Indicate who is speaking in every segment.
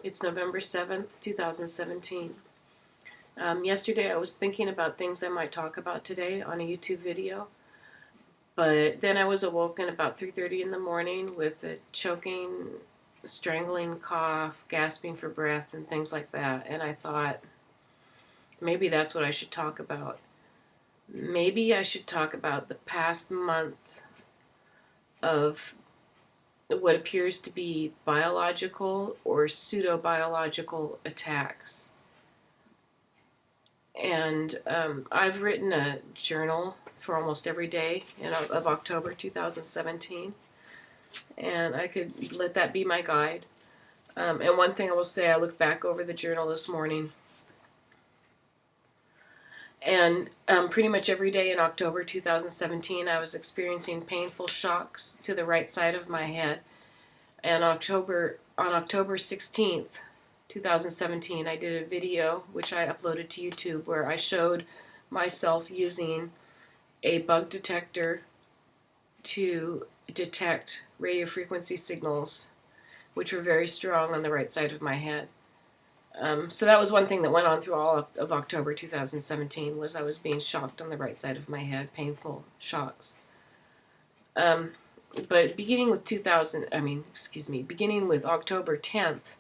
Speaker 1: It's November 7th, 2017. Yesterday I was thinking about things I might talk about today on a YouTube video, but then I was awoken about 3:30 in the morning with a choking, strangling cough, gasping for breath, and things like that, and I thought, maybe that's what I should talk about. Maybe I should talk about the past month of what appears to be biological or pseudo-biological attacks. And I've written a journal for almost every day of October 2017, and I could let that be my guide. And one thing I will say, I looked back over the journal this morning, and pretty much every day in October 2017, I was experiencing painful shocks to the right side of my head. And on October 16th, 2017, I did a video which I uploaded to YouTube where I showed myself using a bug detector to detect radio frequency signals, which were very strong on the right side of my head. So that was one thing that went on through all of October 2017, was I was being shocked on the right side of my head, painful shocks. But beginning with beginning with October 10th,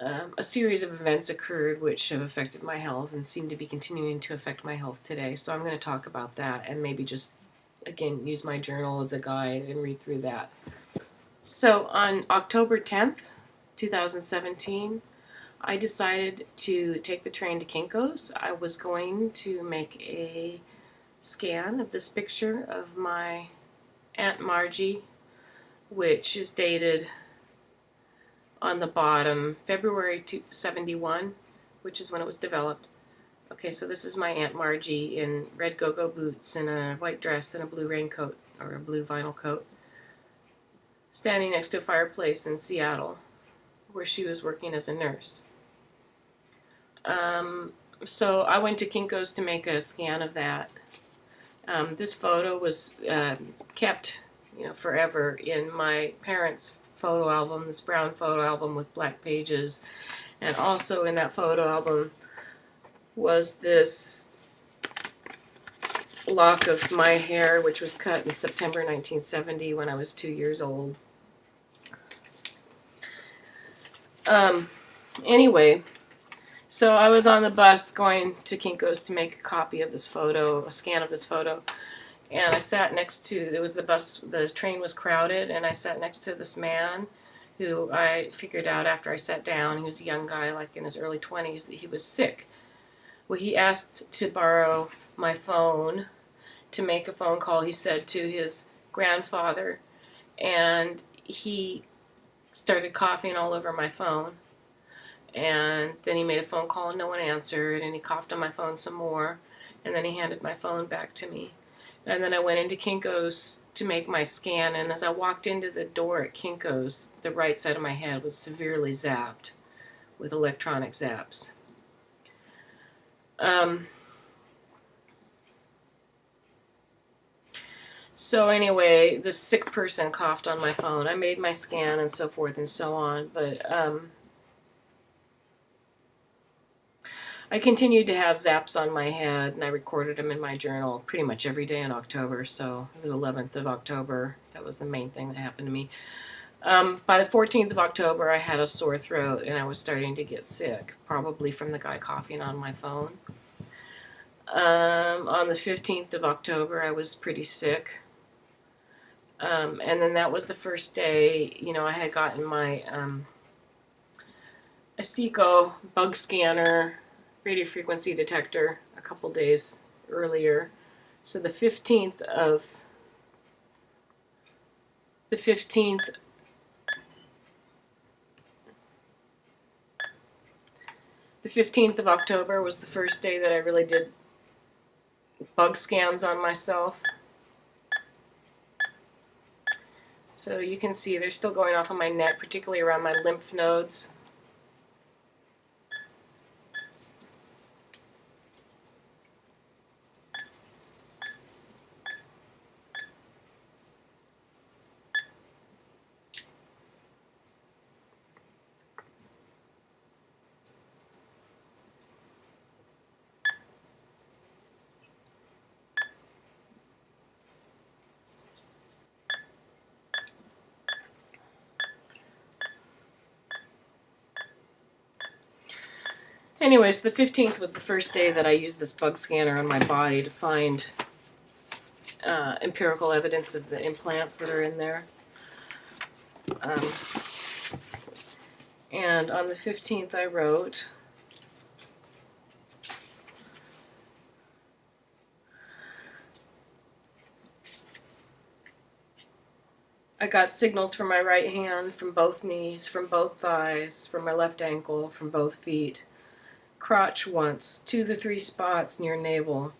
Speaker 1: a series of events occurred which have affected my health and seem to be continuing to affect my health today. So I'm going to talk about that and maybe just, again, use my journal as a guide and read through that. So on October 10th, 2017, I decided to take the train to Kinko's. I was going to make a scan of this picture of my Aunt Margie, which is dated on the bottom February 71, which is when it was developed. Okay, so this is my Aunt Margie in red go-go boots and a white dress and a blue raincoat, or a blue vinyl coat, standing next to a fireplace in Seattle, where she was working as a nurse. So I went to Kinko's to make a scan of that. This photo was kept, forever in my parents' photo album, this brown photo album with black pages. And also in that photo album was this lock of my hair, which was cut in September 1970 when I was 2 years old. Anyway, so I was on the bus going to Kinko's to make a copy of this photo, a scan of this photo, and I sat next to, the train was crowded, and I sat next to this man who I figured out after I sat down, he was a young guy, like in his early 20s, that he was sick. Well, he asked to borrow my phone to make a phone call, he said, to his grandfather, and he started coughing all over my phone. And then he made a phone call and no one answered, and he coughed on my phone some more, and then he handed my phone back to me. And then I went into Kinko's to make my scan, and as I walked into the door at Kinko's, the right side of my head was severely zapped with electronic zaps. So anyway, this sick person coughed on my phone. I made my scan and so forth and so on, but I continued to have zaps on my head, and I recorded them in my journal pretty much every day in October. So the 11th of October, that was the main thing that happened to me. By the 14th of October, I had a sore throat, and I was starting to get sick, probably from the guy coughing on my phone. On the 15th of October, I was pretty sick. And then that was the first day, I had gotten my Aceco bug scanner radio frequency detector a couple days earlier. So the 15th of October was the first day that I really did bug scans on myself. So you can see they're still going off on my neck, particularly around my lymph nodes. Anyways, the 15th was the first day that I used this bug scanner on my body to find empirical evidence of the implants that are in there. And on the 15th I wrote, I got signals from my right hand, from both knees, from both thighs, from my left ankle, from both feet. Crotch once, 2 to 3 spots near navel.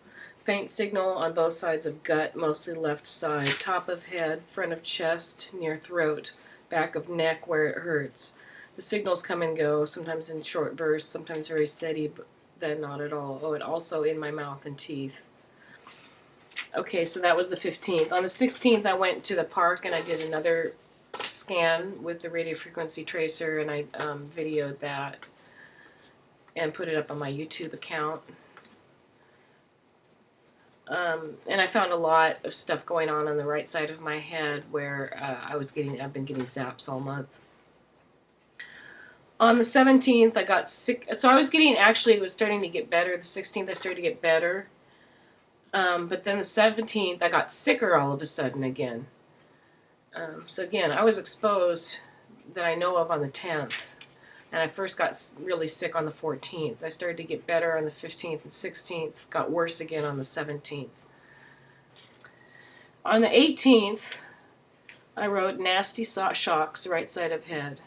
Speaker 1: Faint signal on both sides of gut, mostly left side. Top of head, front of chest, near throat, back of neck where it hurts. The signals come and go, sometimes in short bursts, sometimes very steady, but then not at all. Oh, and also in my mouth and teeth. Okay, so that was the 15th. On the 16th, I went to the park and I did another scan with the radiofrequency tracer, and I videoed that and put it up on my YouTube account. And I found a lot of stuff going on the right side of my head where I've been getting zaps all month. On the 17th, I got sick. So I was it was starting to get better. The 16th, I started to get better. But then the 17th, I got sicker all of a sudden again. So again, I was exposed that I know of on the 10th. And I first got really sick on the 14th. I started to get better on the 15th and 16th. Got worse again on the 17th. On the 18th, I wrote nasty shocks, right side of head.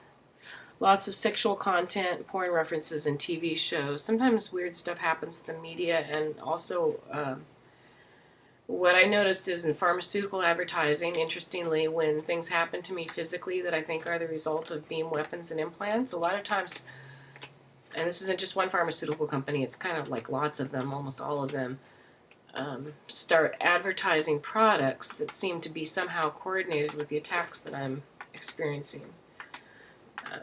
Speaker 1: Lots of sexual content, porn references, and TV shows. Sometimes weird stuff happens in the media, and also what I noticed is in pharmaceutical advertising, interestingly, when things happen to me physically that I think are the result of beam weapons and implants, a lot of times, and this isn't just one pharmaceutical company, it's kind of like lots of them, almost all of them, start advertising products that seem to be somehow coordinated with the attacks that I'm experiencing.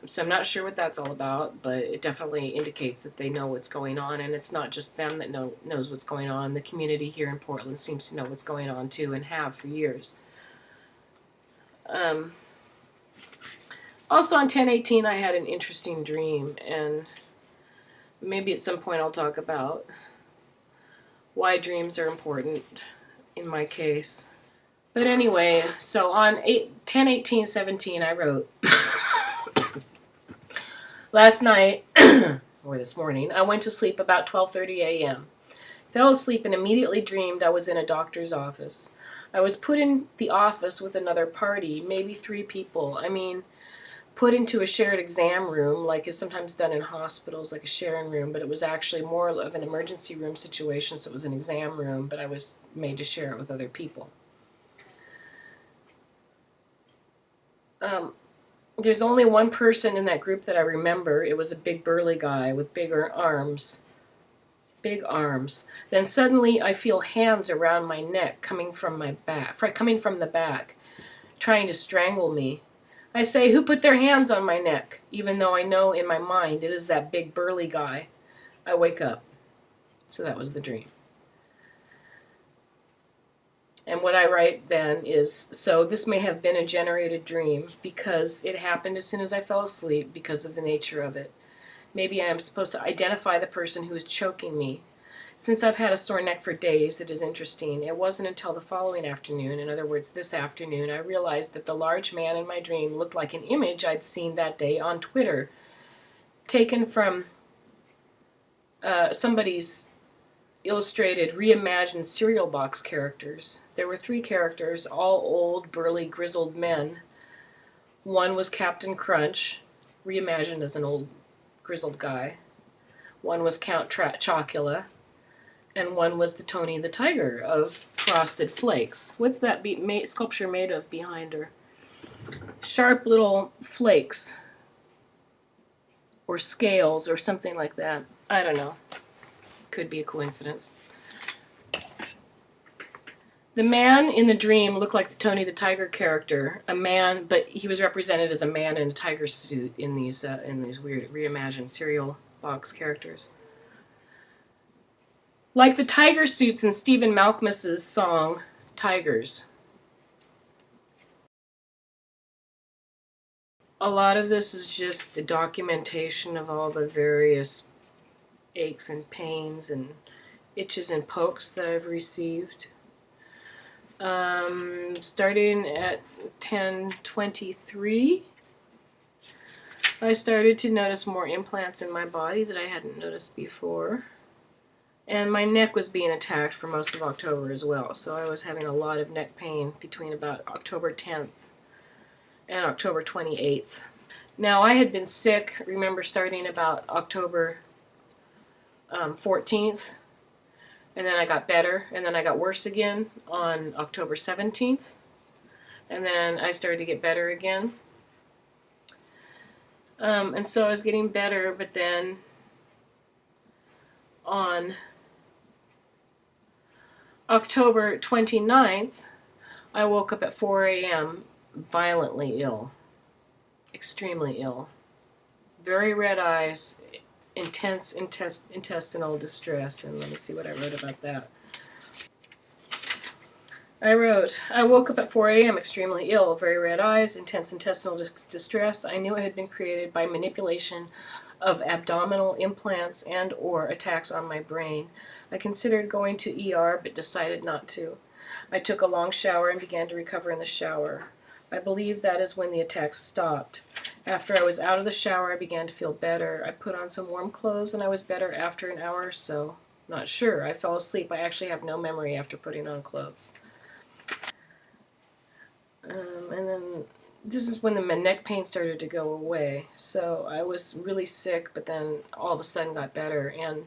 Speaker 1: So I'm not sure what that's all about, but it definitely indicates that they know what's going on, and it's not just them that knows what's going on. The community here in Portland seems to know what's going on too, and have for years. Also on 10/18, I had an interesting dream, and maybe at some point I'll talk about why dreams are important in my case. But anyway, so on 10/18/17, I wrote, last night, or this morning, I went to sleep about 12:30 a.m. Fell asleep and immediately dreamed I was in a doctor's office. I was put in the office with another party, maybe 3 people. I mean, put into a shared exam room, like is sometimes done in hospitals, like a sharing room, but it was actually more of an emergency room situation, so it was an exam room, but I was made to share it with other people. There's only one person in that group that I remember. It was a big burly guy with bigger arms. Big arms. Then suddenly I feel hands around my neck coming from the back, trying to strangle me. I say, who put their hands on my neck? Even though I know in my mind it is that big burly guy. I wake up. So that was the dream. And what I write then is, so this may have been a generated dream because it happened as soon as I fell asleep because of the nature of it. Maybe I am supposed to identify the person who is choking me. Since I've had a sore neck for days, it is interesting. It wasn't until the following afternoon, in other words, this afternoon, I realized that the large man in my dream looked like an image I'd seen that day on Twitter, taken from somebody's illustrated, reimagined cereal box characters. There were 3 characters, all old, burly, grizzled men. One was Captain Crunch, reimagined as an old, grizzled guy. One was Count Chocula, and one was the Tony the Tiger of Frosted Flakes. What's that sculpture made of behind her? Sharp little flakes, or scales, or something like that. I don't know. Could be a coincidence. The man in the dream looked like the Tony the Tiger character, a man, but he was represented as a man in a tiger suit in these weird reimagined cereal box characters. Like the tiger suits in Stephen Malkmus's song, Tigers. A lot of this is just a documentation of all the various aches and pains and itches and pokes that I've received. Starting at 10:23, I started to notice more implants in my body that I hadn't noticed before. And my neck was being attacked for most of October as well, so I was having a lot of neck pain between about October 10th and October 28th. Now, I had been sick, remember, starting about October 14th, and then I got better, and then I got worse again on October 17th, and then I started to get better again. And so I was getting better, but then on October 29th, I woke up at 4 a.m. violently ill, extremely ill, very red eyes, intense intestinal distress, and let me see what I wrote about that. I wrote, I woke up at 4 a.m. extremely ill, very red eyes, intense intestinal distress. I knew it had been created by manipulation of abdominal implants and or attacks on my brain. I considered going to ER but decided not to. I took a long shower and began to recover in the shower. I believe that is when the attacks stopped. After I was out of the shower, I began to feel better. I put on some warm clothes and I was better after an hour or so. Not sure. I fell asleep. I actually have no memory after putting on clothes. And then this is when the neck pain started to go away. So I was really sick, but then all of a sudden got better. And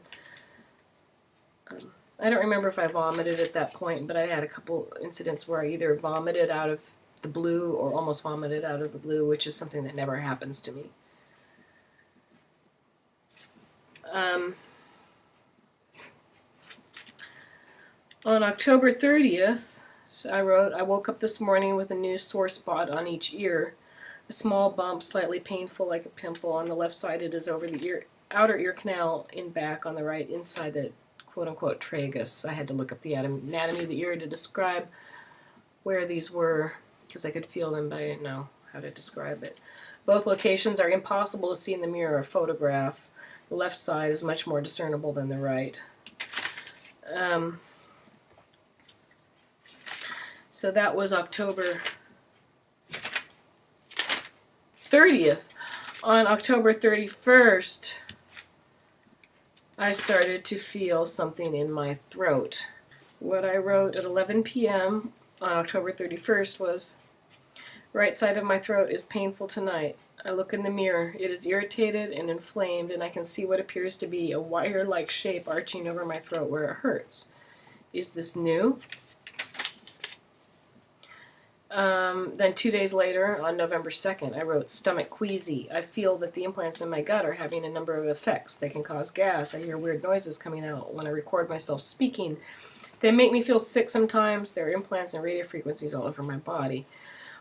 Speaker 1: I don't remember if I vomited at that point, but I had a couple incidents where I either vomited out of the blue or almost vomited out of the blue, which is something that never happens to me. On October 30th, so I wrote, I woke up this morning with a new sore spot on each ear. A small bump, slightly painful like a pimple. On the left side, it is over the outer ear canal in back. On the right, inside the quote-unquote tragus. I had to look up the anatomy of the ear to describe where these were, because I could feel them, but I didn't know how to describe it. Both locations are impossible to see in the mirror or photograph. The left side is much more discernible than the right. So that was October 30th. On October 31st, I started to feel something in my throat. What I wrote at 11 p.m. on October 31st was, right side of my throat is painful tonight. I look in the mirror. It is irritated and inflamed, and I can see what appears to be a wire-like shape arching over my throat where it hurts. Is this new? Then 2 days later, on November 2nd, I wrote, stomach queasy. I feel that the implants in my gut are having a number of effects. They can cause gas. I hear weird noises coming out when I record myself speaking. They make me feel sick sometimes. There are implants and radio frequencies all over my body.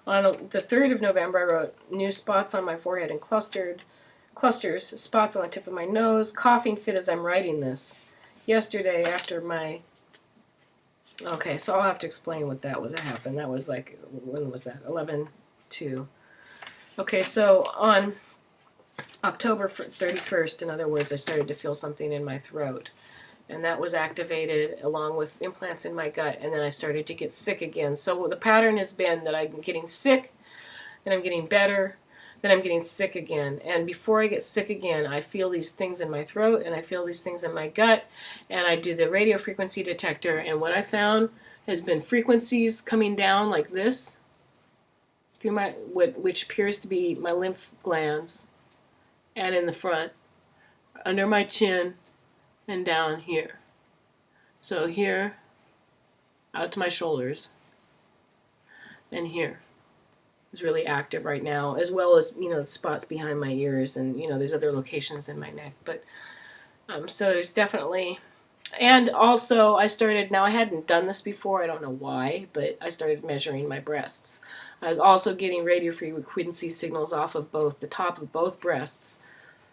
Speaker 1: On the 3rd of November, I wrote, new spots on my forehead and clusters, spots on the tip of my nose, coughing fit as I'm writing this. Yesterday, after my... Okay, so I'll have to explain what that was that happened. That was like, when was that? 11/2. Okay, so on October 31st, in other words, I started to feel something in my throat. And that was activated along with implants in my gut, and then I started to get sick again. So the pattern has been that I'm getting sick, then I'm getting better, then I'm getting sick again. And before I get sick again, I feel these things in my throat, and I feel these things in my gut, and I do the radio frequency detector, and what I found has been frequencies coming down like this, through my, which appears to be my lymph glands, and in the front, under my chin, and down here. So here, out to my shoulders, and here is really active right now, as well as, the spots behind my ears, and, there's other locations in my neck. But, so there's definitely, and also I started, now I hadn't done this before, I don't know why, but I started measuring my breasts. I was also getting radio frequency signals off of both, the top of both breasts,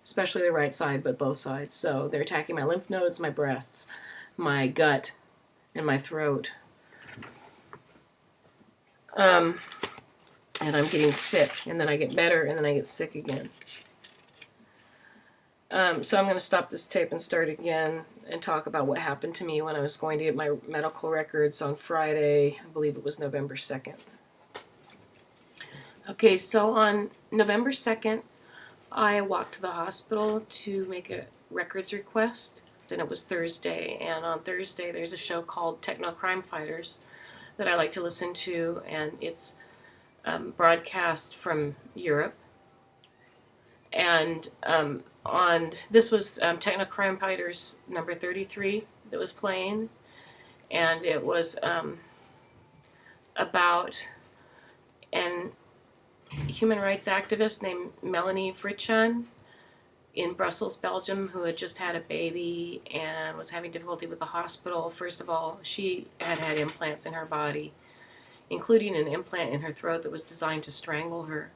Speaker 1: especially the right side, but both sides. So they're attacking my lymph nodes, my breasts, my gut, and my throat. And I'm getting sick, and then I get better, and then I get sick again. So I'm going to stop this tape and start again and talk about what happened to me when I was going to get my medical records on Friday. I believe it was November 2nd. Okay, so on November 2nd, I walked to the hospital to make a records request, and it was Thursday. And on Thursday, there's a show called Techno Crime Fighters that I like to listen to, and it's broadcast from Europe. And this was Techno Crime Fighters number 33 that was playing, and it was about an human rights activist named Melanie Fritschan in Brussels, Belgium, who had just had a baby and was having difficulty with the hospital. First of all, she had had implants in her body, including an implant in her throat that was designed to strangle her.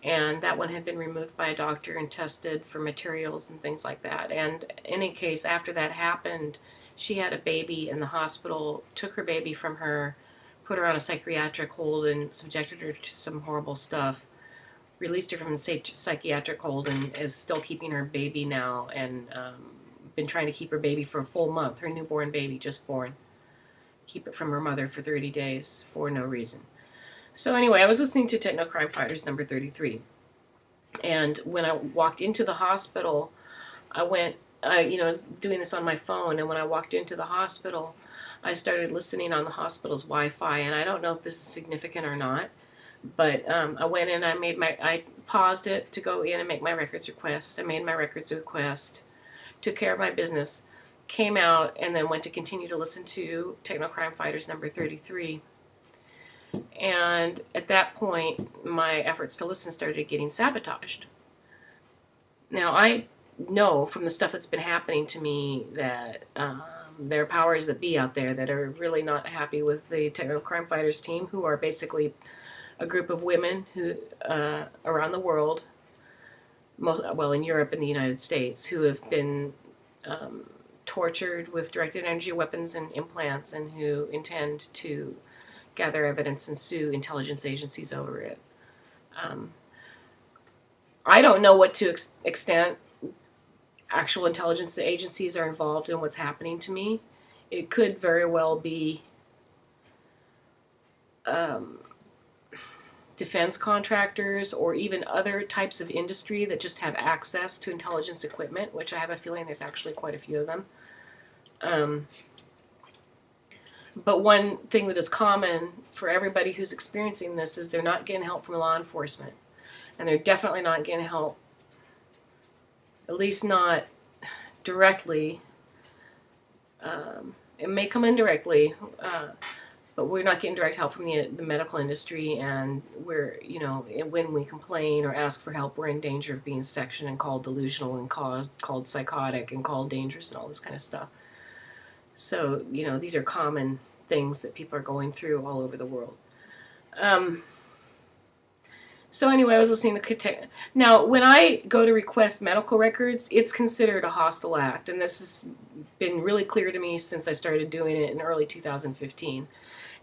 Speaker 1: And that one had been removed by a doctor and tested for materials and things like that. And in any case, after that happened, she had a baby, and the hospital took her baby from her, put her on a psychiatric hold, and subjected her to some horrible stuff. Released her from the psychiatric hold and is still keeping her baby now, and been trying to keep her baby for a full month, her newborn baby just born. Keep it from her mother for 30 days for no reason. So anyway, I was listening to Techno Crime Fighters number 33. And when I walked into the hospital, I was doing this on my phone, and when I walked into the hospital, I started listening on the hospital's Wi-Fi, and I don't know if this is significant or not, but I went in, I paused it to go in and make my records request. I made my records request, took care of my business, came out, and then went to continue to listen to Techno Crime Fighters number 33. And at that point, my efforts to listen started getting sabotaged. Now, I know from the stuff that's been happening to me that there are powers that be out there that are really not happy with the Techno Crime Fighters team, who are basically a group of women who around the world, in Europe and the United States, who have been tortured with directed energy weapons and implants, and who intend to gather evidence and sue intelligence agencies over it. I don't know what to extent actual intelligence agencies are involved in what's happening to me. It could very well be defense contractors or even other types of industry that just have access to intelligence equipment, which I have a feeling there's actually quite a few of them. But one thing that is common for everybody who's experiencing this is they're not getting help from law enforcement. And they're definitely not getting help, at least not directly. It may come indirectly, but we're not getting direct help from the medical industry. And when we complain or ask for help, we're in danger of being sectioned and called delusional and called psychotic and called dangerous and all this kind of stuff. So, these are common things that people are going through all over the world. So anyway, I was listening to... Now, when I go to request medical records, it's considered a hostile act. And this has been really clear to me since I started doing it in early 2015.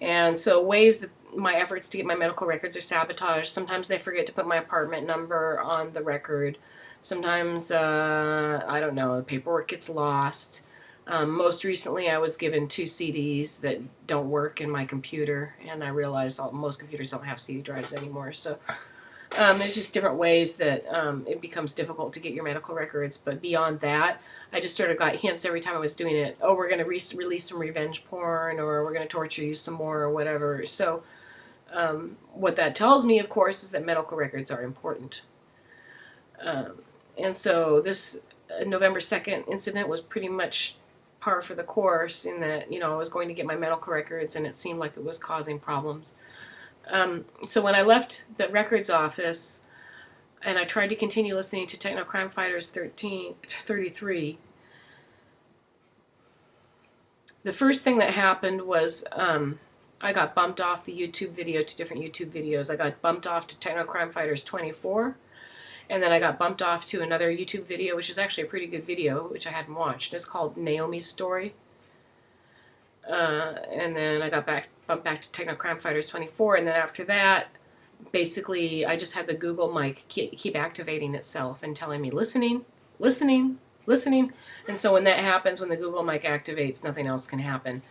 Speaker 1: And so ways that my efforts to get my medical records are sabotaged. Sometimes I forget to put my apartment number on the record. Sometimes, the paperwork gets lost. Most recently, I was given 2 CDs that don't work in my computer, and I realized most computers don't have CD drives anymore. So there's just different ways that it becomes difficult to get your medical records. But beyond that, I just sort of got hints every time I was doing it. Oh, we're going to release some revenge porn, or we're going to torture you some more, or whatever. So what that tells me, of course, is that medical records are important. And so this November 2nd incident was pretty much par for the course, in that, I was going to get my medical records and it seemed like it was causing problems. So when I left the records office and I tried to continue listening to Techno Crime Fighters 33, the first thing that happened was I got bumped off the YouTube video to different YouTube videos. I got bumped off to Techno Crime Fighters 24. And then I got bumped off to another YouTube video, which is actually a pretty good video, which I hadn't watched. It's called Naomi's Story. And then I got bumped back to Techno Crime Fighters 24. And then after that, basically, I just had the Google mic keep activating itself and telling me, listening, listening, and so when that happens, when the Google mic activates, nothing else can happen.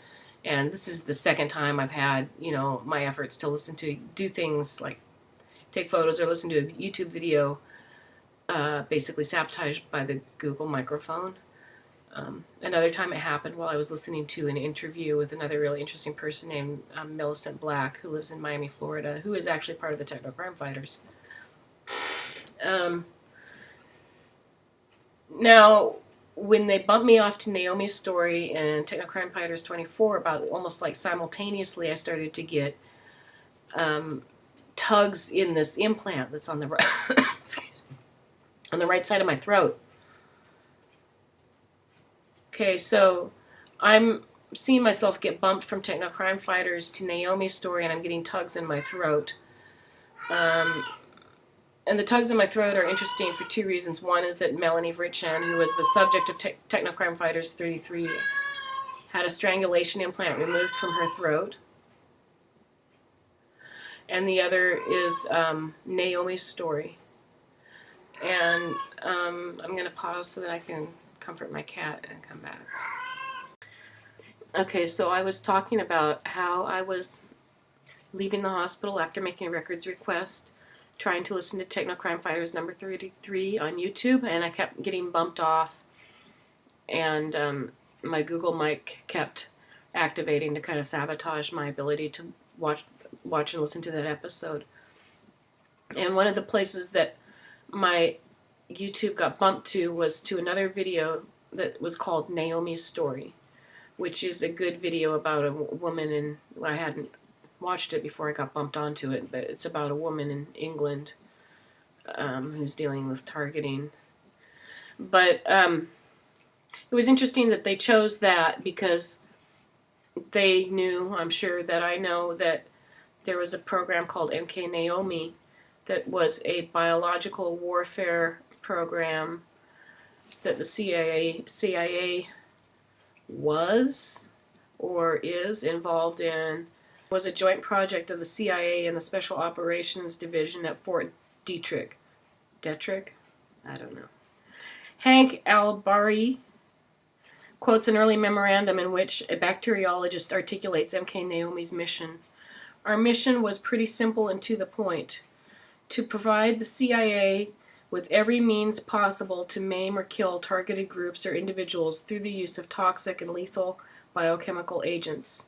Speaker 1: And this is the second time I've had, my efforts to do things like take photos or listen to a YouTube video, basically sabotaged by the Google microphone. Another time it happened while I was listening to an interview with another really interesting person named Millicent Black, who lives in Miami, Florida, who is actually part of the Techno Crime Fighters. Now, when they bumped me off to Naomi's story and Techno Crime Fighters 24, about almost like simultaneously, I started to get tugs in this implant that's on the right, on the right side of my throat. Okay, so I'm seeing myself get bumped from Techno Crime Fighters to Naomi's story, and I'm getting tugs in my throat. And the tugs in my throat are interesting for two reasons. One is that Melanie Vritchen, who was the subject of Techno Crime Fighters 33, had a strangulation implant removed from her throat. And the other is Naomi's story. And I'm going to pause so that I can comfort my cat and come back. Okay, so I was talking about how I was leaving the hospital after making a records request, trying to listen to Techno Crime Fighters number 33 on YouTube, and I kept getting bumped off, and my Google mic kept activating to kind of sabotage my ability to watch and listen to that episode. And one of the places that my YouTube got bumped to was to another video that was called Naomi's Story, which is a good video about a woman in, I hadn't watched it before I got bumped onto it, but it's about a woman in England who's dealing with targeting. But it was interesting that they chose that because they knew, I'm sure that I know, that there was a program called MK Naomi that was a biological warfare program that the CIA was or is involved in. It was a joint project of the CIA and the Special Operations Division at Fort Detrick. I don't know. Hank Albari quotes an early memorandum in which a bacteriologist articulates MK Naomi's mission. Our mission was pretty simple and to the point: to provide the CIA with every means possible to maim or kill targeted groups or individuals through the use of toxic and lethal biochemical agents.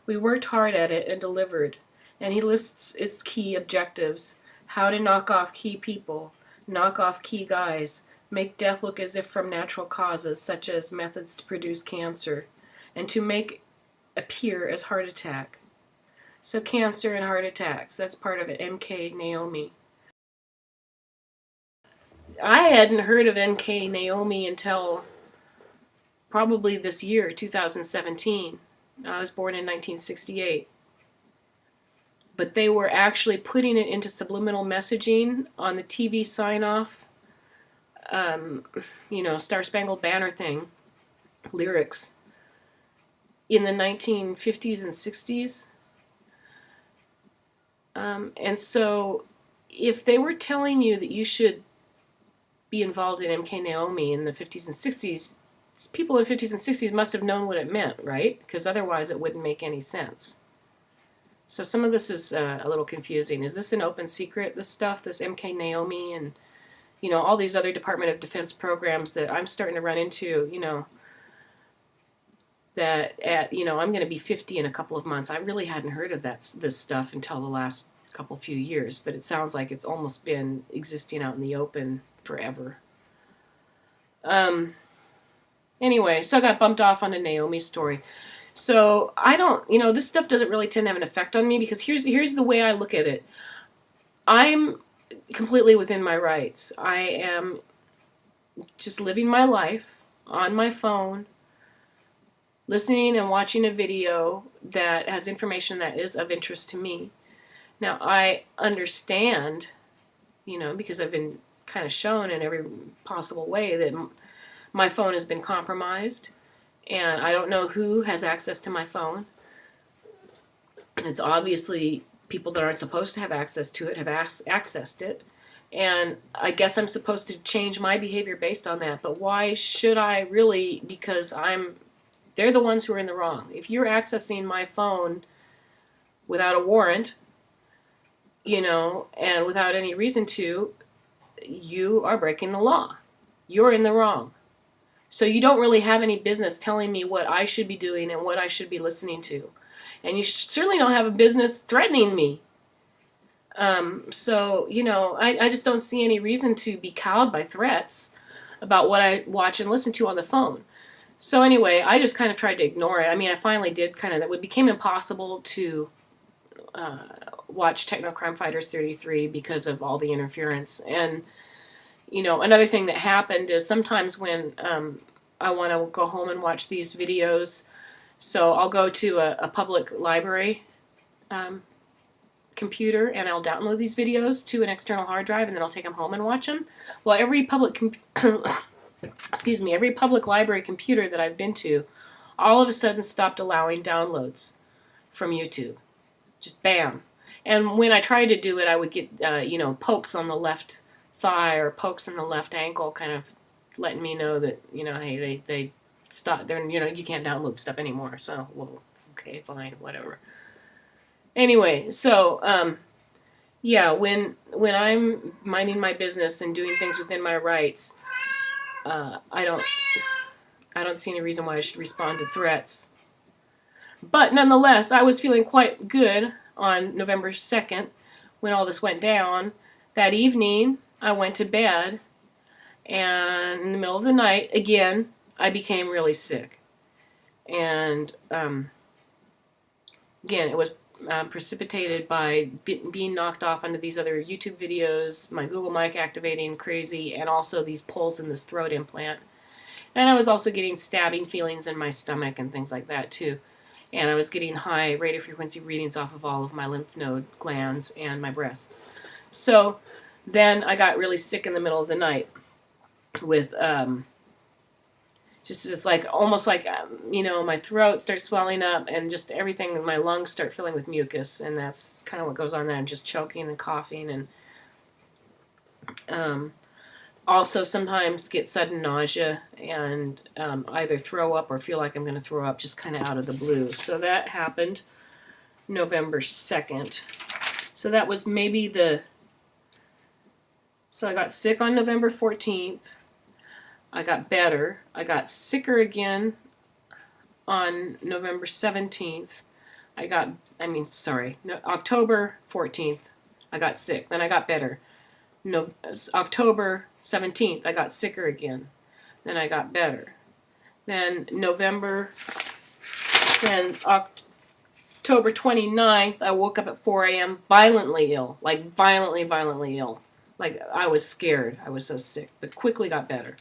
Speaker 1: We worked hard at it and delivered, and he lists its key objectives: how to knock off key people, knock off key guys, make death look as if from natural causes, such as methods to produce cancer, and to make appear as heart attack. So cancer and heart attacks, that's part of it, MK Naomi. I hadn't heard of MK Naomi until probably this year, 2017. I was born in 1968. But they were actually putting it into subliminal messaging on the TV sign-off, Star Spangled Banner thing, lyrics, in the 1950s and 60s. And so if they were telling you that you should be involved in MK Naomi in the 50s and 60s, people in the 50s and 60s must have known what it meant, right? Because otherwise it wouldn't make any sense. So some of this is a little confusing. Is this an open secret, this stuff, this MK Naomi and, all these other Department of Defense programs that I'm starting to run into, that I'm going to be 50 in a couple of months. I really hadn't heard of this stuff until the last few years, but it sounds like it's almost been existing out in the open forever. Anyway, so I got bumped off onto Naomi's story. So I don't, this stuff doesn't really tend to have an effect on me because here's the way I look at it. I'm completely within my rights. I am just living my life on my phone, listening and watching a video that has information that is of interest to me. Now, I understand, because I've been kind of shown in every possible way that my phone has been compromised, and I don't know who has access to my phone. It's obviously people that aren't supposed to have access to it have accessed it. And I guess I'm supposed to change my behavior based on that. But why should I really? Because they're the ones who are in the wrong. If you're accessing my phone without a warrant, and without any reason to, you are breaking the law. You're in the wrong. So you don't really have any business telling me what I should be doing and what I should be listening to. And you certainly don't have a business threatening me. I just don't see any reason to be cowed by threats about what I watch and listen to on the phone. So anyway, I just kind of tried to ignore it. I mean, I finally did it became impossible to watch Techno Crime Fighters 33 because of all the interference. And, another thing that happened is sometimes when I want to go home and watch these videos, so I'll go to a public library computer and I'll download these videos to an external hard drive and then I'll take them home and watch them. Well, every public library computer that I've been to all of a sudden stopped allowing downloads from YouTube. Just bam. And when I tried to do it, I would get, pokes on the left thigh or pokes on the left ankle, kind of letting me know that, hey, they stopped. You can't download stuff anymore. So, well, okay, fine, whatever. Anyway, so, when I'm minding my business and doing things within my rights, I don't see any reason why I should respond to threats. But nonetheless, I was feeling quite good on November 2nd when all this went down. That evening, I went to bed, and in the middle of the night, again, I became really sick. And again, it was precipitated by being knocked off onto these other YouTube videos, my Google mic activating crazy, and also these pulls in this throat implant. And I was also getting stabbing feelings in my stomach and things like that too. And I was getting high radiofrequency readings off of all of my lymph node glands and my breasts. So then I got really sick in the middle of the night with it's like almost like my throat starts swelling up and just everything in my lungs start filling with mucus, and that's kind of what goes on there. I'm just choking and coughing, and also sometimes get sudden nausea and either throw up or feel like I'm going to throw up just kind of out of the blue. So that happened November 2nd. So that was maybe so I got sick on November 14th. I got better. I got sicker again on November 17th. October 14th, I got sick. Then I got better. October 17th, I got sicker again. Then I got better. Then October 29th, I woke up at 4 a.m. violently ill. Like violently ill. Like I was scared. I was so sick. But quickly got better.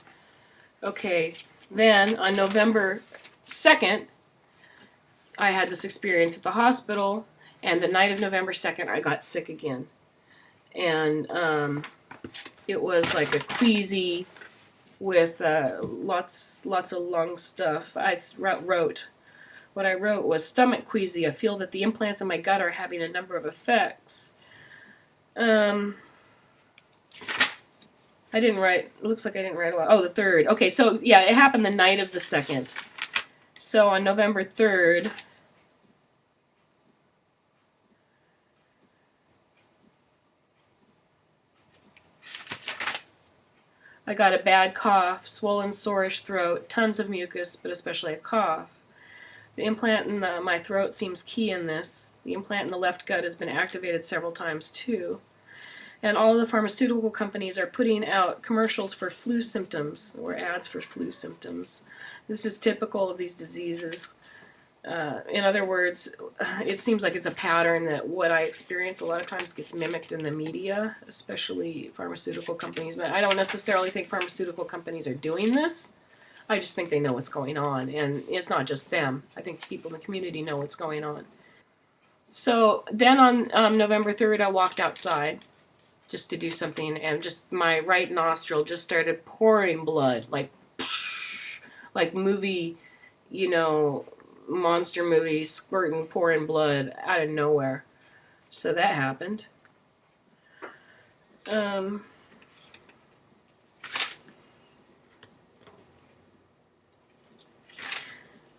Speaker 1: Okay, then on November 2nd, I had this experience at the hospital, and the night of November 2nd, I got sick again. And it was like a queasy with lots of lung stuff. What I wrote was stomach queasy. I feel that the implants in my gut are having a number of effects. It looks like I didn't write a lot. Oh, the 3rd. Okay, so yeah, it happened the night of the 2nd. So on November 3rd, I got a bad cough, swollen, sorish throat, tons of mucus, but especially a cough. The implant in my throat seems key in this. The implant in the left gut has been activated several times too. And all the pharmaceutical companies are putting out commercials for flu symptoms, or ads for flu symptoms. This is typical of these diseases. In other words, it seems like it's a pattern that what I experience a lot of times gets mimicked in the media, especially pharmaceutical companies. But I don't necessarily think pharmaceutical companies are doing this. I just think they know what's going on, and it's not just them. I think people in the community know what's going on. So then on November 3rd, I walked outside just to do something, and just my right nostril just started pouring blood, like movie, monster movie, squirting, pouring blood out of nowhere. So that happened.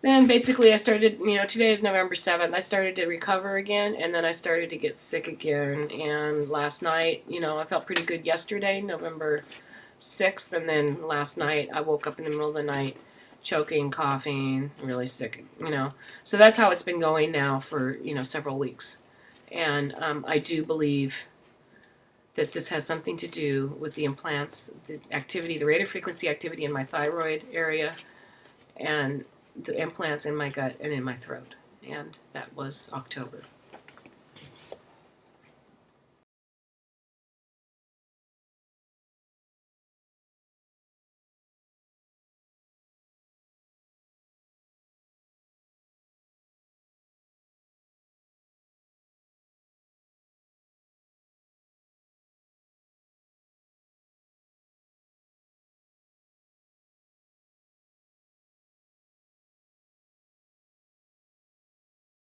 Speaker 1: then basically I started, today is November 7th. I started to recover again, and then I started to get sick again. And last night, I felt pretty good yesterday, November 6th, and then last night I woke up in the middle of the night choking, coughing, really sick, So that's how it's been going now for, several weeks. And I do believe that this has something to do with the implants, the activity, the rate of frequency activity in my thyroid area, and the implants in my gut and in my throat. And that was October.